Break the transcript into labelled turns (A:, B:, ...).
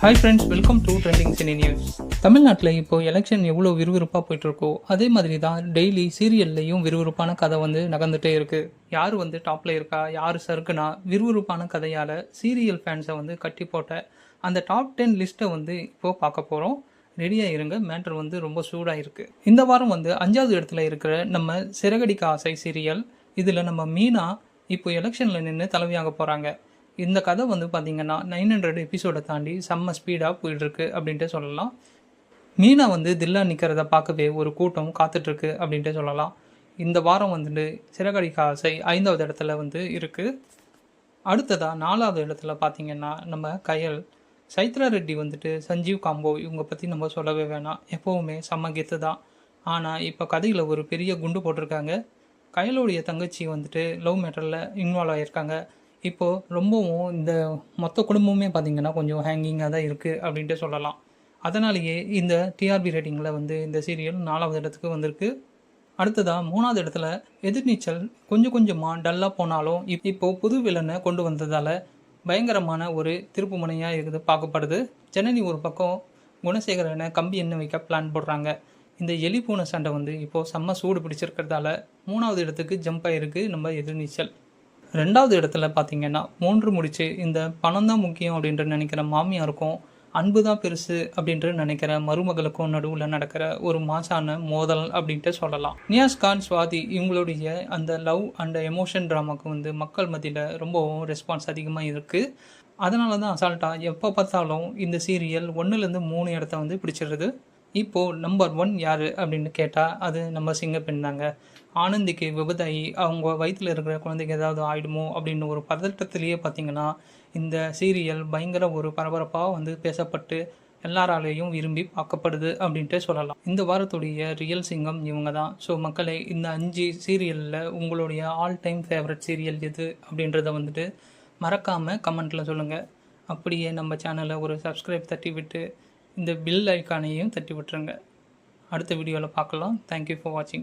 A: Hi friends, welcome to trending cine news. தமிழ்நாட்டில் இப்போ election எவ்வளோ விறுவிறுப்பாக போயிட்டுருக்கோ அதே மாதிரி தான் டெய்லி சீரியல்லையும் விறுவிறுப்பான கதை நகர்ந்துகிட்டே இருக்குது. யார் டாப்பில் இருக்கா, யார் சறுக்குனா விறுவிறுப்பான கதையால் சீரியல் ஃபேன்ஸை கட்டி போட்ட அந்த டாப் 10 லிஸ்ட்டை இப்போது பார்க்க போகிறோம். ரெடியாக இருங்க, மேட்டர் ரொம்ப சூடாக இருக்குது. இந்த வாரம் 5வது இடத்துல இருக்கிற நம்ம சிறகடிக்க ஆசை சீரியல். இதில் நம்ம மீனா இப்போ எலெக்ஷனில் நின்று தலைவியாக போகிறாங்க. இந்த கதை பார்த்திங்கன்னா 900 எபிசோடை தாண்டி செம்ம ஸ்பீடாக போயிட்டுருக்கு அப்படின்ட்டு சொல்லலாம். மீனா தில்லா நிற்கிறத பார்க்கவே ஒரு கூட்டம் காத்துட்ருக்கு அப்படின்ட்டு சொல்லலாம். இந்த வாரம் சிறகடிக்க ஆசை 5வது இடத்துல இருக்குது. அடுத்ததாக 4வது இடத்துல பார்த்திங்கன்னா நம்ம கயல், சைத்ரா ரெட்டி சஞ்சீவ் காம்போ, இவங்க பற்றி நம்ம சொல்லவே வேணாம். எப்போவுமே செம்ம கெத்து தான். ஆனால் இப்போ கதையில் ஒரு பெரிய குண்டு போட்டிருக்காங்க. கயலுடைய தங்கச்சி லவ் மேட்டரில் இன்வால்வ் ஆகியிருக்காங்க. இப்போது ரொம்பவும் இந்த மொத்த குடும்பமே பார்த்திங்கன்னா கொஞ்சம் ஹேங்கிங்காக தான் இருக்குது அப்படின்ட்டு சொல்லலாம். அதனாலேயே இந்த டிஆர்பி ரேட்டிங்கில் இந்த சீரியல் 4வது இடத்துக்கு வந்திருக்கு. அடுத்ததாக 3வது இடத்துல எதிர்நீச்சல் கொஞ்சம் கொஞ்சமாக டல்லாக போனாலும் இப்போது புது வில்லனை கொண்டு வந்ததால் பயங்கரமான ஒரு திருப்பு முனையாக இருக்குது பார்க்கப்படுது. ஜனனி ஒரு பக்கம் குணசேகரனை கம்பி எண்ணெய் வைக்க பிளான் போடுறாங்க. இந்த எலி பூனை சண்டை இப்போது செம்ம சூடு பிடிச்சிருக்கிறதால 3வது இடத்துக்கு ஜம்ப் ஆகிருக்கு நம்ம எதிர்நீச்சல். 2வது இடத்துல பார்த்திங்கன்னா 3 முடிச்சு இந்த பணம் தான் முக்கியம் அப்படின்ற நினைக்கிற மாமியாருக்கும் அன்பு தான் பெருசு அப்படின்ட்டு நினைக்கிற மருமகளுக்கும் நடுவில் நடக்கிற ஒரு மாசான மோதல் அப்படின்ட்டு சொல்லலாம். நியாஸ் கான், சுவாதி இவங்களுடைய அந்த லவ் அண்ட் எமோஷன் ட்ராமாவுக்கு மக்கள் மத்தியில் ரொம்பவும் ரெஸ்பான்ஸ் அதிகமாக இருக்குது. அதனால தான் அசால்ட்டாக எப்போ பார்த்தாலும் இந்த சீரியல் 1லேருந்து 3 இடத்த பிடிச்சிடுறது. இப்போது நம்பர் 1 யார் அப்படின்னு கேட்டால் அது நம்ம சிங்கப்பெண் தாங்க. ஆனந்திக்கு விபத்தாகி அவங்க வயிற்றில் இருக்கிற குழந்தைக்கு ஏதாவது ஆகிடுமோ அப்படின்னு ஒரு பதட்டத்திலேயே பார்த்திங்கன்னா இந்த சீரியல் பயங்கர ஒரு பரபரப்பாக பேசப்பட்டு எல்லாராலேயும் விரும்பி பார்க்கப்படுது அப்படின்ட்டு சொல்லலாம். இந்த வாரத்துடைய ரியல் சிங்கம் இவங்க தான். ஸோ மக்களே, இந்த 5 சீரியலில் உங்களுடைய ஆல் டைம் ஃபேவரட் சீரியல் எது அப்படின்றத மறக்காமல் கமெண்ட்டில் சொல்லுங்கள். அப்படியே நம்ம சேனலை ஒரு சப்ஸ்கிரைப் தட்டி விட்டு இந்த பில் ஐக்கானையும் தட்டி விட்டுருங்க. அடுத்த வீடியோவில் பார்க்கலாம். தேங்க்யூ ஃபார் வாட்சிங்.